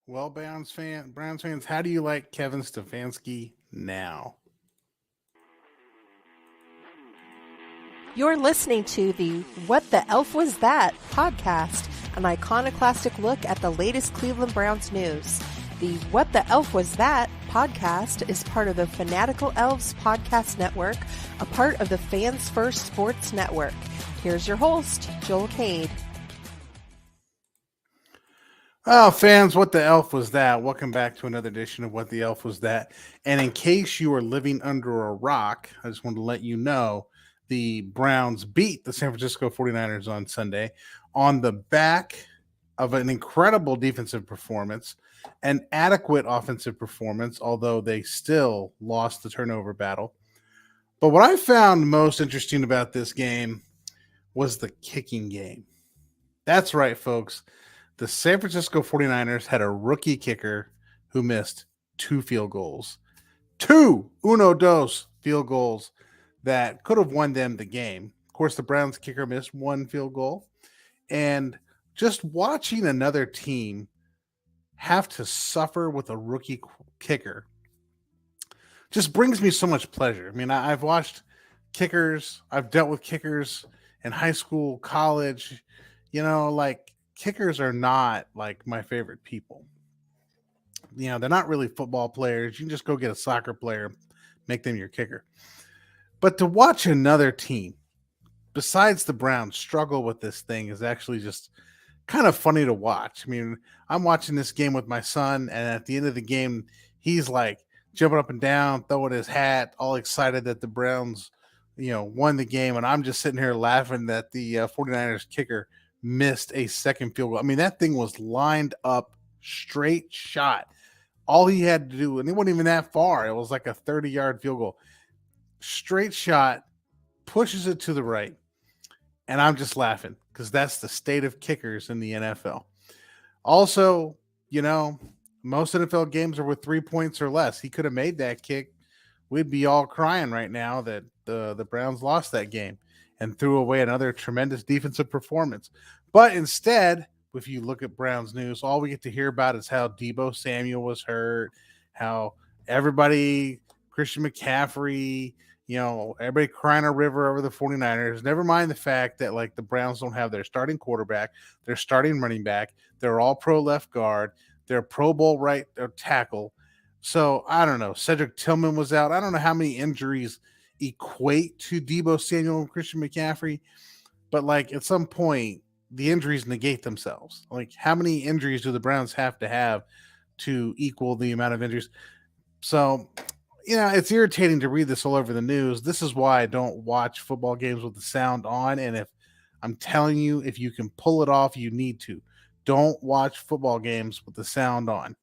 Well, Browns fans, how do you like Kevin Stefanski now? You're listening to the What the Elf Was That podcast, an iconoclastic look at the latest Cleveland Browns news. The What the Elf Was That podcast is part of the Fanatical Elves podcast network, a part of the Fans First Sports Network. Here's your host, Joel Cade. Oh, fans, what the elf was that? Welcome back to another edition of What the Elf Was That. And in case you are living under a rock, I just wanted to let you know the Browns beat the San Francisco 49ers on Sunday on the back of an incredible defensive performance, an adequate offensive performance, although they still lost the turnover battle. But what I found most interesting about this game was the kicking game. That's right, folks. The San Francisco 49ers had a rookie kicker who missed two field goals. Dos field goals that could have won them the game. Of course, the Browns kicker missed one field goal. And just watching another team have to suffer with a rookie kicker just brings me so much pleasure. I mean, I've watched kickers, I've dealt with kickers in high school, college, like kickers are not like my favorite people. They're not really football players. You can just go get a soccer player, make them your kicker. But to watch another team, besides the Browns, struggle with this thing is actually just kind of funny to watch. I mean, I'm watching this game with my son, and at the end of the game, he's like jumping up and down, throwing his hat, all excited that the Browns, won the game. And I'm just sitting here laughing that the 49ers kicker missed a second field goal. I mean, that thing was lined up, straight shot. All he had to do, and it wasn't even that far. It was like a 30-yard field goal. Straight shot, pushes it to the right. And I'm just laughing because that's the state of kickers in the NFL. Also, most NFL games are with 3 points or less. He could have made that kick. We'd be all crying right now that the Browns lost that game and threw away another tremendous defensive performance. But instead, if you look at Browns news, all we get to hear about is how Deebo Samuel was hurt, how everybody, Christian McCaffrey, everybody crying a river over the 49ers. Never mind the fact that, like, the Browns don't have their starting quarterback, their starting running back. They're all pro left guard. They're Pro Bowl right tackle. So, I don't know. Cedric Tillman was out. I don't know how many injuries equate to Deebo Samuel and Christian McCaffrey. But, like, at some point, the injuries negate themselves. Like, how many injuries do the Browns have to equal the amount of injuries? So, it's irritating to read this all over the news. This is why I don't watch football games with the sound on. And if I'm telling you, if you can pull it off, you need to. Don't watch football games with the sound on.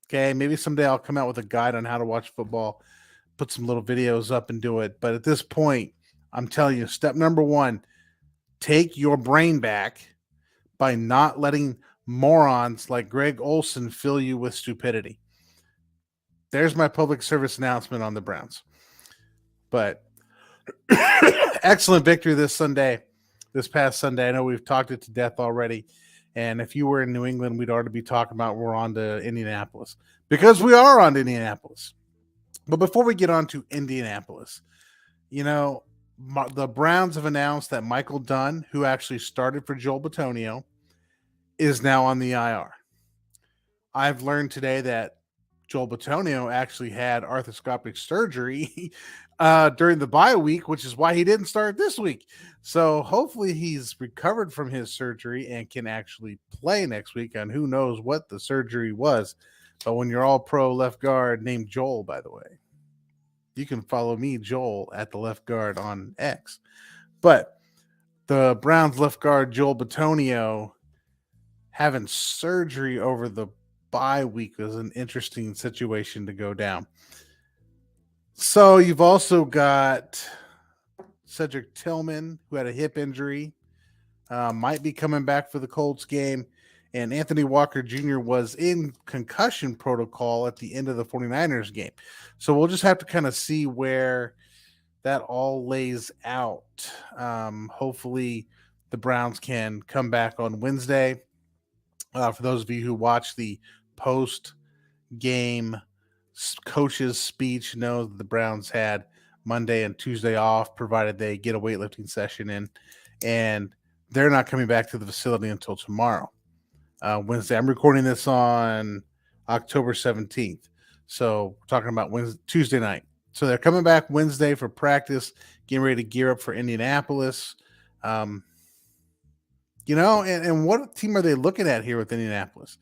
Okay. Maybe someday I'll come out with a guide on how to watch football, put some little videos up and do it. But at this point, I'm telling you, step number one, take your brain back by not letting morons like Greg Olson fill you with stupidity. There's my public service announcement on the Browns. But excellent victory this past Sunday. I know we've talked it to death already. And if you were in New England, we'd already be talking about we're on to Indianapolis. Because we are on to Indianapolis. But before we get on to Indianapolis, the Browns have announced that Michael Dunn, who actually started for Joel Bitonio, is now on the IR. I've learned today that Joel Bitonio actually had arthroscopic surgery during the bye week, which is why he didn't start this week. So hopefully he's recovered from his surgery and can actually play next week. And who knows what the surgery was. But when you're all pro left guard named Joel, by the way, you can follow me, Joel, at the left guard on X. But the Browns left guard, Joel Bitonio, having surgery over the bye week was an interesting situation to go down. So you've also got Cedric Tillman, who had a hip injury, might be coming back for the Colts game. And Anthony Walker Jr. was in concussion protocol at the end of the 49ers game. So we'll just have to kind of see where that all lays out. Hopefully the Browns can come back on Wednesday. For those of you who watch the post-game coach's speech, that the Browns had Monday and Tuesday off, provided they get a weightlifting session in, and they're not coming back to the facility until tomorrow, Wednesday. I'm recording this on October 17th, so we're talking about Tuesday night. So they're coming back Wednesday for practice, getting ready to gear up for Indianapolis. And what team are they looking at here with Indianapolis?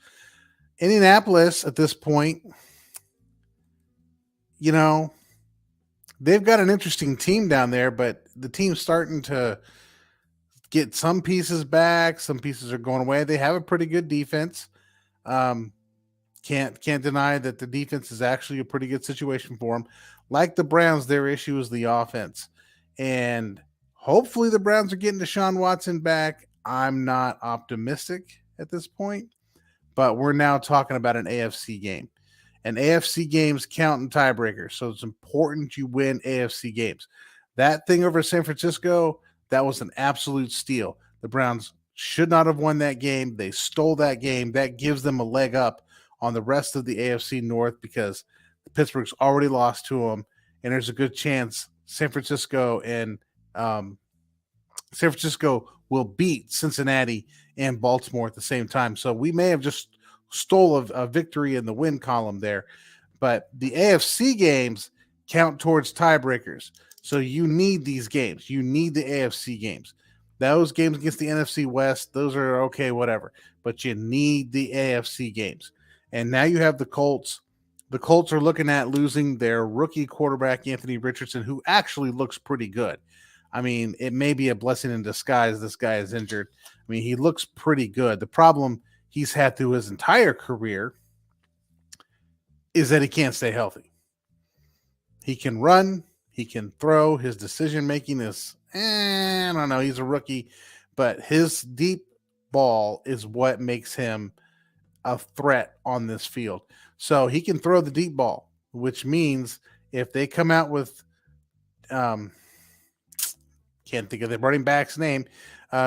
Indianapolis at this point, they've got an interesting team down there, but the team's starting to get some pieces back. Some pieces are going away. They have a pretty good defense. Can't deny that the defense is actually a pretty good situation for them. Like the Browns, their issue is the offense. And hopefully the Browns are getting Deshaun Watson back. I'm not optimistic at this point, but we're now talking about an AFC game. And AFC games count in tiebreakers, so it's important you win AFC games. That thing over San Francisco, that was an absolute steal. The Browns should not have won that game. They stole that game. That gives them a leg up on the rest of the AFC North because Pittsburgh's already lost to them, and there's a good chance San Francisco will beat Cincinnati and Baltimore at the same time. So we may have just stole a victory in the win column there, but the AFC games count towards tiebreakers. So you need these games. You need the AFC games. Those games against the NFC West, those are okay, whatever, but you need the AFC games. And now you have the Colts. The Colts are looking at losing their rookie quarterback, Anthony Richardson, who actually looks pretty good. I mean, it may be a blessing in disguise this guy is injured. I mean, he looks pretty good. The problem he's had through his entire career is that he can't stay healthy. He can run, he can throw. His decision-making is, I don't know, he's a rookie, but his deep ball is what makes him a threat on this field. So he can throw the deep ball, which means if they come out with, can't think of the running back's name,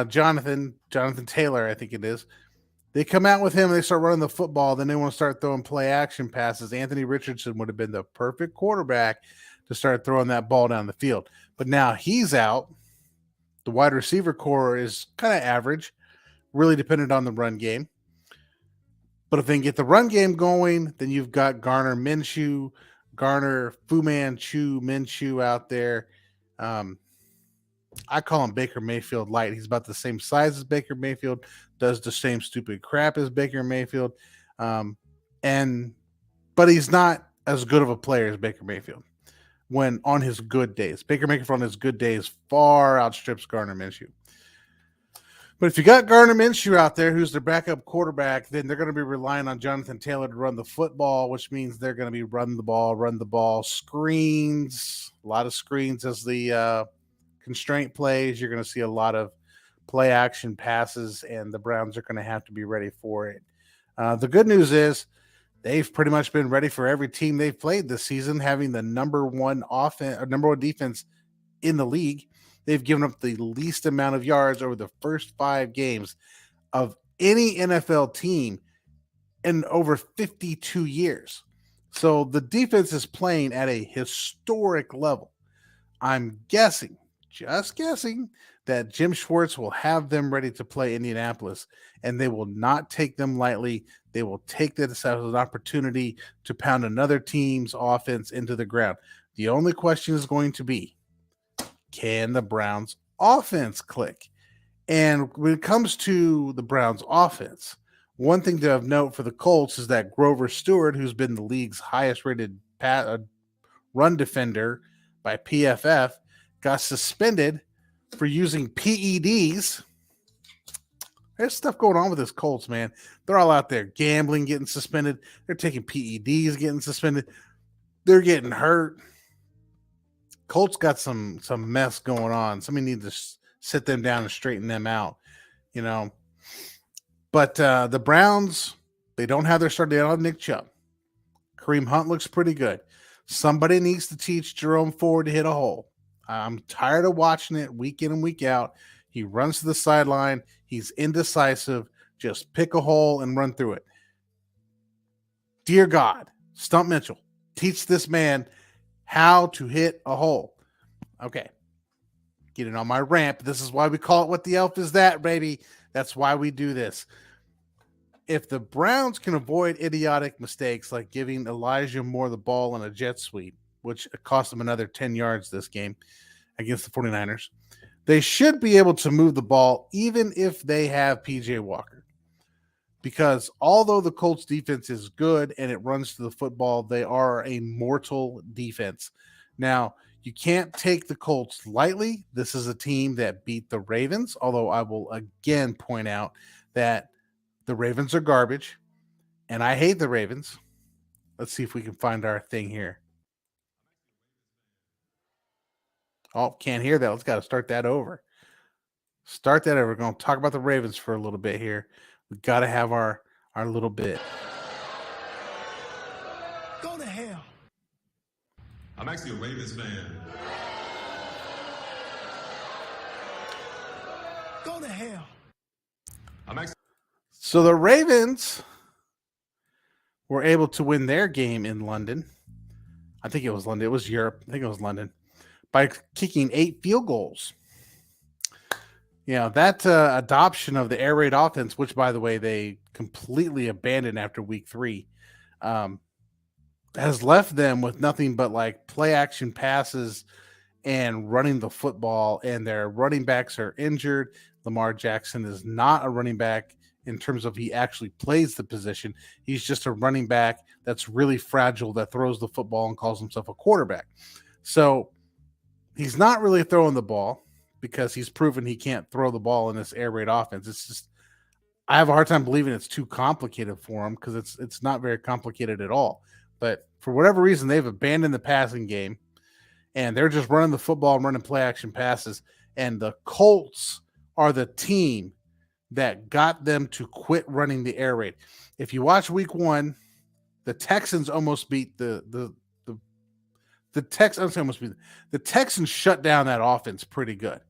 Jonathan Taylor, I think it is. They come out with him and they start running the football, then they want to start throwing play action passes. Anthony Richardson would have been the perfect quarterback to start throwing that ball down the field. But now he's out. The wide receiver core is kind of average, really dependent on the run game. But if they can get the run game going, then you've got Fu Manchu Minshew out there. I call him Baker Mayfield light. He's about the same size as Baker Mayfield, does the same stupid crap as Baker Mayfield. But he's not as good of a player as Baker Mayfield when on his good days. Baker Mayfield on his good days far outstrips Gardner Minshew. But if you got Gardner Minshew out there, who's their backup quarterback, then they're going to be relying on Jonathan Taylor to run the football, which means they're going to be run the ball, screens, a lot of screens as the constraint plays. You're going to see a lot of play action passes, and the Browns are going to have to be ready for it. The good news is they've pretty much been ready for every team they've played this season, having the number one defense in the league. They've given up the least amount of yards over the first 5 games of any NFL team in over 52 years. So the defense is playing at a historic level. I'm just guessing, that Jim Schwartz will have them ready to play Indianapolis, and they will not take them lightly. They will take this as an opportunity to pound another team's offense into the ground. The only question is going to be, can the Browns offense click? And when it comes to the Browns offense, one thing to have note for the Colts is that Grover Stewart, who's been the league's highest rated run defender by PFF, got suspended for using PEDs. There's stuff going on with this Colts, man. They're all out there gambling, getting suspended. They're taking PEDs, getting suspended. They're getting hurt. Colts got some mess going on. Somebody needs to sit them down and straighten them out, But the Browns, they don't have their starting on Nick Chubb. Kareem Hunt looks pretty good. Somebody needs to teach Jerome Ford to hit a hole. I'm tired of watching it week in and week out. He runs to the sideline. He's indecisive. Just pick a hole and run through it. Dear God, Stump Mitchell, teach this man how to hit a hole. Okay. Getting on my ramp. This is why we call it What the Elf Is That, baby. That's why we do this. If the Browns can avoid idiotic mistakes like giving Elijah Moore the ball in a jet sweep, which cost them another 10 yards this game against the 49ers, they should be able to move the ball even if they have PJ Walker. Because although the Colts defense is good and it runs to the football, they are a mortal defense. Now, you can't take the Colts lightly. This is a team that beat the Ravens, although I will again point out that the Ravens are garbage, and I hate the Ravens. Let's see if we can find our thing here. Oh, can't hear that. Let's got to start that over. Start that over. We're going to talk about the Ravens for a little bit here. We got to have our little bit. Go to hell. I'm actually a Ravens fan. Go to hell. So the Ravens were able to win their game in London. I think it was London. It was Europe. I think it was London. By kicking 8 field goals. You know, that adoption of the air raid offense, which, by the way, they completely abandoned after week 3, has left them with nothing but like play action passes and running the football, and their running backs are injured. Lamar Jackson is not a running back in terms of he actually plays the position. He's just a running back that's really fragile, that throws the football and calls himself a quarterback. So he's not really throwing the ball because he's proven he can't throw the ball in this air raid offense. It's just, I have a hard time believing it's too complicated for him, because it's not very complicated at all. But for whatever reason, they've abandoned the passing game, and they're just running the football and running play action passes. And the Colts are the team that got them to quit running the air raid. If you watch week 1, the Texans almost beat the Texans shut down that offense pretty good.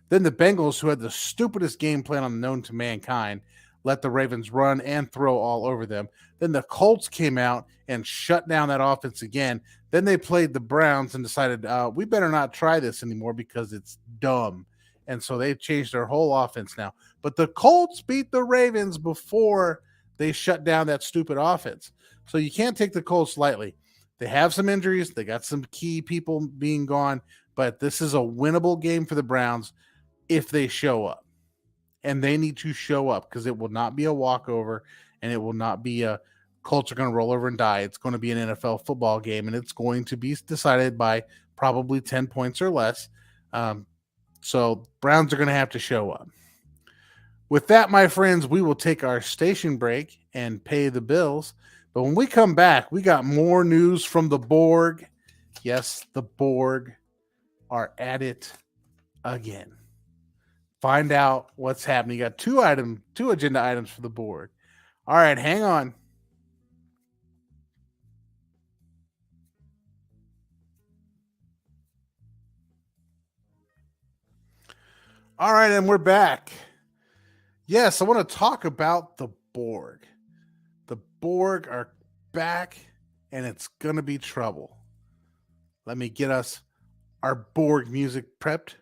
Then the Bengals, who had the stupidest game plan known to mankind, let the Ravens run and throw all over them. Then the Colts came out and shut down that offense again. Then they played the Browns and decided, we better not try this anymore because it's dumb. And so they changed their whole offense now. But the Colts beat the Ravens before they shut down that stupid offense. So you can't take the Colts lightly. They have some injuries. They got some key people being gone. But this is a winnable game for the Browns if they show up. And they need to show up, because it will not be a walkover, and it will not be a Colts are going to roll over and die. It's going to be an NFL football game, and it's going to be decided by probably 10 points or less. So Browns are going to have to show up. With that, my friends, we will take our station break and pay the bills. But when we come back, we got more news from the Borg. Yes, the Borg are at it again. Find out what's happening. You got two agenda items for the Borg. All right, hang on. All right, and we're back. Yes, I want to talk about the Borg. The Borg are back, and it's going to be trouble. Let me get us our Borg music prepped.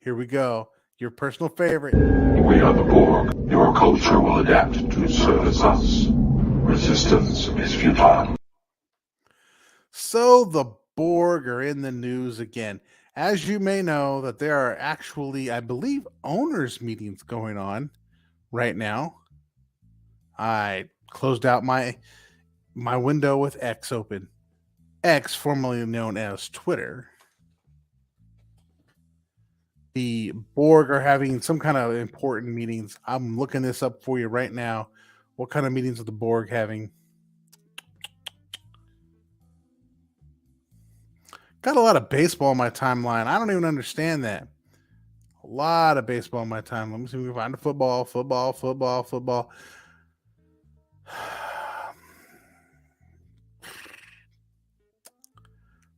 Here we go. Your personal favorite. We are the Borg. Your culture will adapt to service us. Resistance is futile. So the Borg are in the news again. As you may know, that there are actually, I believe, owners' meetings going on right now. I closed out my window with X open. X, formerly known as Twitter. The Borg are having some kind of important meetings. I'm looking this up for you right now. What kind of meetings are the Borg having? Got a lot of baseball on my timeline. I don't even understand that. A lot of baseball on my timeline. Let me see if we can find the football.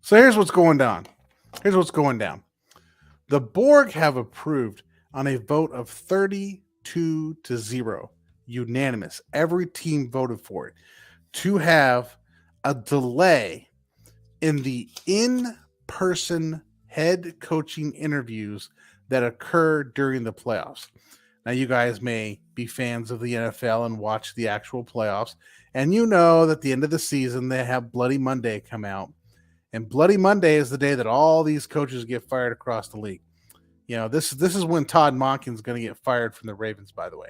So here's what's going down. The Borg have approved on a vote of 32-0. unanimous. Every team voted for it to have a delay in the in-person head coaching interviews that occur during the playoffs. Now, you guys may be fans of the NFL and watch the actual playoffs, and you know that at the end of the season, they have Bloody Monday come out. And Bloody Monday is the day that all these coaches get fired across the league. You know, this is when Todd Monken's going to get fired from the Ravens, by the way.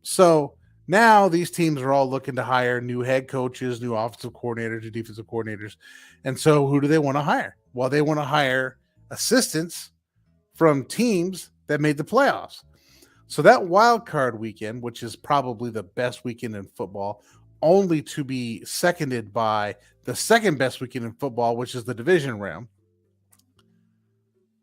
So now these teams are all looking to hire new head coaches, new offensive coordinators, new defensive coordinators. And so who do they want to hire? Well, they want to hire assistants from teams that made the playoffs. So that wild card weekend, which is probably the best weekend in football, only to be seconded by the second best weekend in football, which is the division round.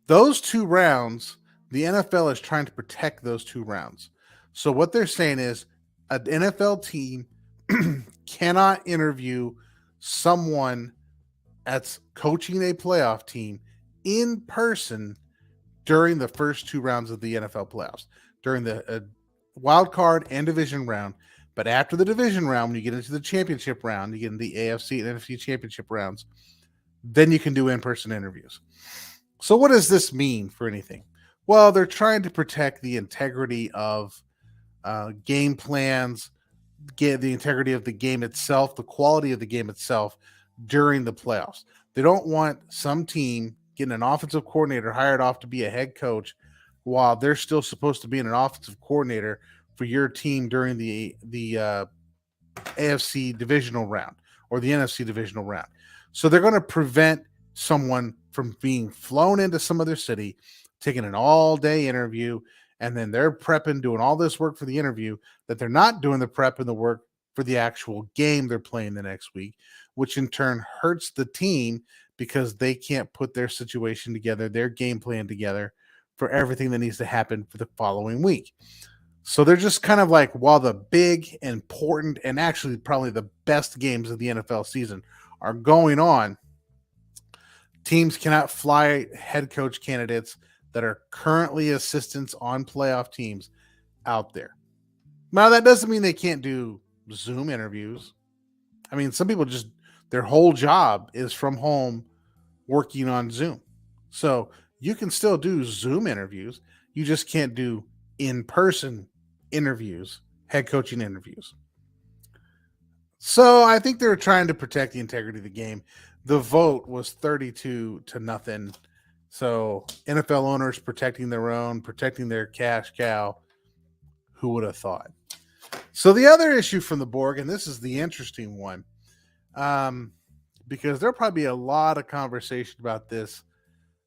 Those two rounds, the NFL is trying to protect those two rounds. So what they're saying is an NFL team cannot interview someone that's coaching a playoff team in person during the first two rounds of the NFL playoffs, during the wild card and division round. But after the division round, when you get into the championship round, you get into the AFC and NFC championship rounds, then you can do in-person interviews. So what does this mean for anything? Well, they're trying to protect the integrity of game plans, get the integrity of the game itself, the quality of the game itself during the playoffs. They don't want some team getting an offensive coordinator hired off to be a head coach while they're still supposed to be an offensive coordinator for your team during the AFC divisional round or the NFC divisional round. So they're going to prevent someone from being flown into some other city, taking an all-day interview, and then they're prepping, doing all this work for the interview, that they're not doing the prep and the work for the actual game they're playing the next week, which in turn hurts the team because they can't put their situation together, their game plan together for everything that needs to happen for the following week. So they're just kind of like, while the big, important, and actually probably the best games of the NFL season are going on, teams cannot fly head coach candidates that are currently assistants on playoff teams out there. Now, that doesn't mean they can't do Zoom interviews. I mean, some people just, their whole job is from home working on Zoom. So you can still do Zoom interviews. You just can't do in-person interviews, head coaching interviews. So I think they're trying to protect the integrity of the game. The vote was 32-0. So NFL owners protecting their own, protecting their cash cow. Who would have thought? So the other issue from the Borg, and this is the interesting one, because there'll probably be a lot of conversation about this,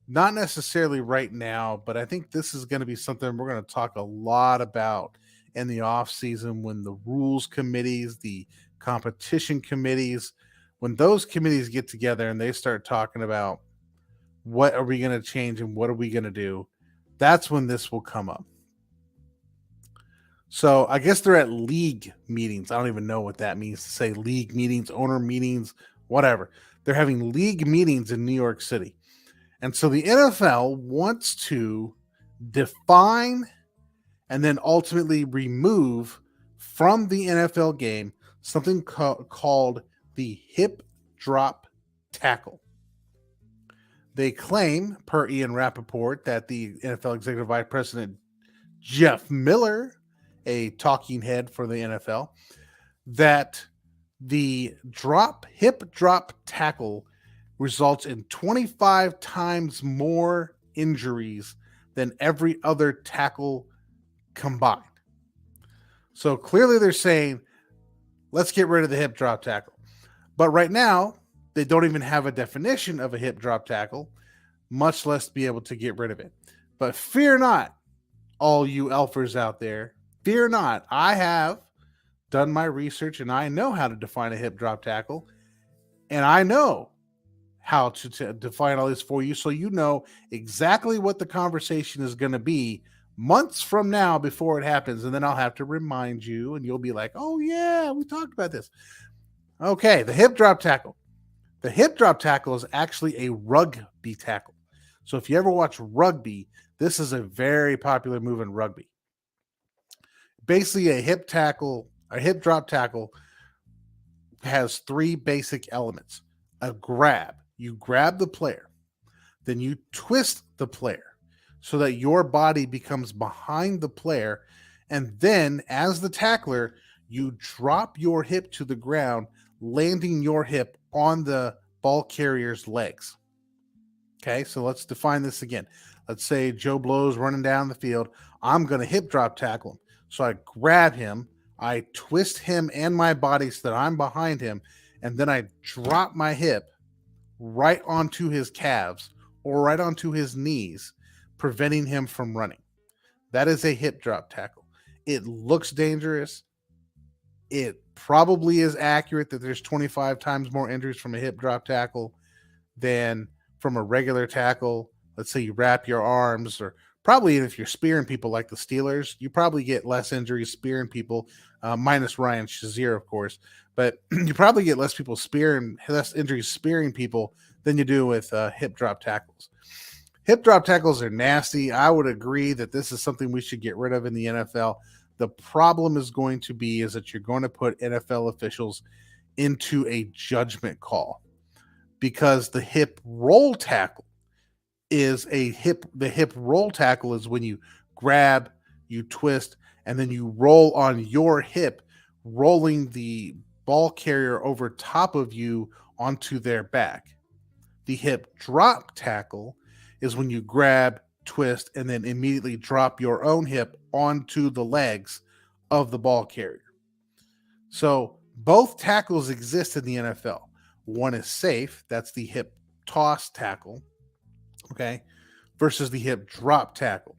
not necessarily right now, but I think this is going to be something we're going to talk a lot about in the off season when the rules committees, the competition committees, when those committees get together and they start talking about what are we going to change and what are we going to do, that's when this will come up. So I guess they're at league meetings. I don't even know what that means to say league meetings, owner meetings, whatever. They're having league meetings in New York City. And so the NFL wants to define and then ultimately remove from the NFL game something called the hip drop tackle. They claim, per Ian Rappaport, that the NFL Executive Vice President Jeff Miller, a talking head for the NFL, that the hip drop tackle results in 25 times more injuries than every other tackle combined. So clearly they're saying, let's get rid of the hip drop tackle. But right now, they don't even have a definition of a hip drop tackle, much less be able to get rid of it. But fear not, all you Elfers out there. Fear not. I have done my research and I know how to define a hip drop tackle. And I know how to define all this for you, so you know exactly what the conversation is going to be months from now before it happens. And then I'll have to remind you and you'll be like, oh yeah, we talked about this. Okay, the hip drop tackle. The hip drop tackle is actually a rugby tackle. So if you ever watch rugby, this is a very popular move in rugby. basically a hip drop tackle has three basic elements. A grab. You grab the player. Then you twist the player so that your body becomes behind the player. And then as the tackler, you drop your hip to the ground, landing your hip on the ball carrier's legs. Okay, so let's define this again. Let's say Joe Blow's running down the field. I'm going to hip drop tackle him. So I grab him, I twist him and my body so that I'm behind him, and then I drop my hip right onto his calves or right onto his knees, preventing him from running. That is a hip drop tackle. It looks dangerous. It probably is accurate that there's 25 times more injuries from a hip drop tackle than from a regular tackle. Let's say you wrap your arms, or probably if you're spearing people like the Steelers, you probably get less injuries spearing people, minus Ryan Shazier, of course. But you probably get less injuries spearing people than you do with hip drop tackles. Hip drop tackles are nasty. I would agree that this is something we should get rid of in the NFL. The problem is going to be is that you're going to put NFL officials into a judgment call, because the hip roll tackle is the hip roll tackle is when you grab, you twist, and then you roll on your hip, rolling the ball carrier over top of you onto their back. The hip drop tackle is when you grab, twist, and then immediately drop your own hip onto the legs of the ball carrier. So both tackles exist in the NFL. One is safe, that's the hip toss tackle, okay, versus the hip drop tackle.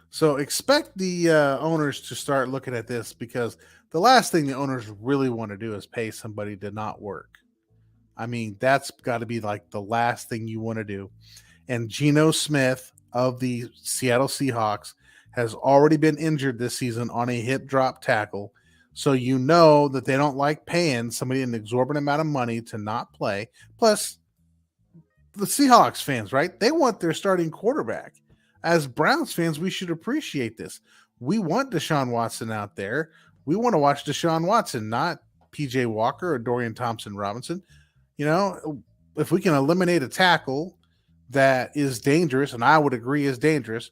So expect the owners to start looking at this, because the last thing the owners really want to do is pay somebody to not work. I mean, that's got to be like the last thing you want to do. And Geno Smith of the Seattle Seahawks has already been injured this season on a hip drop tackle. So you know that they don't like paying somebody an exorbitant amount of money to not play. Plus, the Seahawks fans, right? They want their starting quarterback. As Browns fans, we should appreciate this. We want Deshaun Watson out there. We want to watch Deshaun Watson, not PJ Walker or Dorian Thompson-Robinson. You know, if we can eliminate a tackle that is dangerous, and I would agree is dangerous,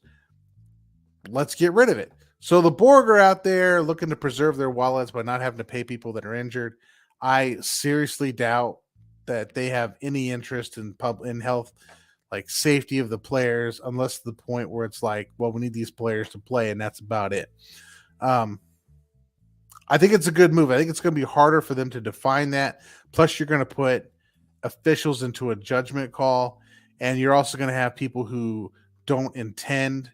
let's get rid of it. So the Borg are out there looking to preserve their wallets by not having to pay people that are injured. I seriously doubt that they have any interest in health, like safety of the players, unless to the point where it's like, well, we need these players to play, and that's about it. I think it's a good move. I think it's going to be harder for them to define that. Plus, you're going to put officials into a judgment call, and you're also going to have people who don't intend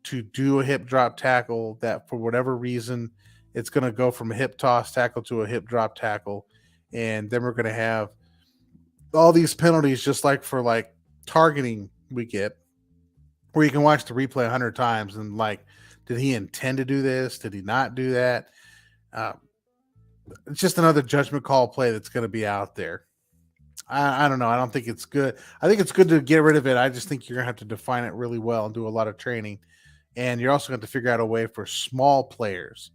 to do a hip drop tackle, that for whatever reason, it's going to go from a hip toss tackle to a hip drop tackle. And then we're going to have all these penalties, just like for like targeting we get, where you can watch the replay 100 times and like, did he intend to do this? Did he not do that? It's just another judgment call play that's going to be out there. I don't know. I don't think it's good. I think it's good to get rid of it. I just think you're going to have to define it really well and do a lot of training. And you're also going to figure out a way for small players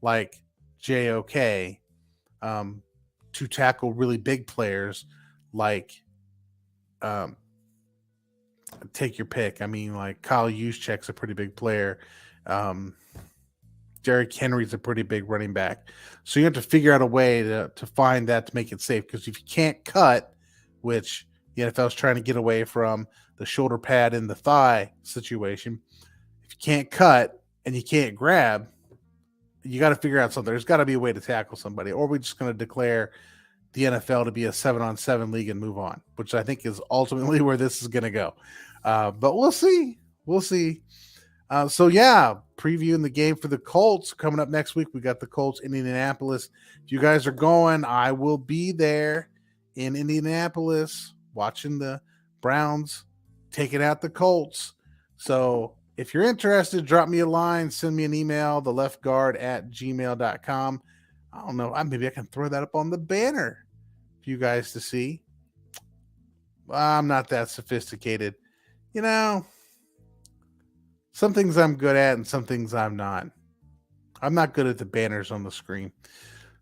like JOK to tackle really big players like take your pick. I mean, like Kyle Juszczyk's a pretty big player. Derrick Henry's a pretty big running back. So you have to figure out a way to find that to make it safe. Because if you can't cut, which the NFL is trying to get away from the shoulder pad in the thigh situation, if you can't cut and you can't grab, you got to figure out something. There's got to be a way to tackle somebody, or we're just going to declare the NFL to be a 7-on-7 league and move on, which I think is ultimately where this is going to go. But we'll see. We'll see. So yeah, previewing the game for the Colts coming up next week. We got the Colts in Indianapolis. If you guys are going, I will be there in Indianapolis watching the Browns taking out the Colts. So if you're interested, drop me a line, send me an email, theleftguard@gmail.com. I don't know. Maybe I can throw that up on the banner for you guys to see. I'm not that sophisticated. You know, some things I'm good at and some things I'm not. I'm not good at the banners on the screen.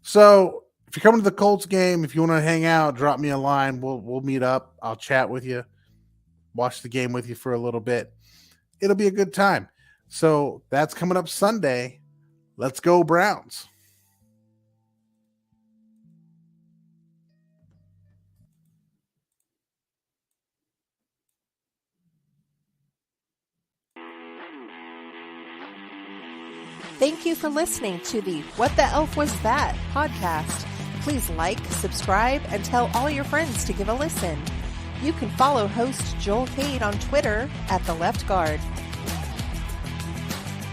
So if you're coming to the Colts game, if you want to hang out, drop me a line. We'll meet up. I'll chat with you, watch the game with you for a little bit. It'll be a good time. So that's coming up Sunday. Let's go Browns. Thank you for listening to the What the Elf Was That podcast. Please like, subscribe, and tell all your friends to give a listen. You can follow host Joel Cade on Twitter at The Left Guard.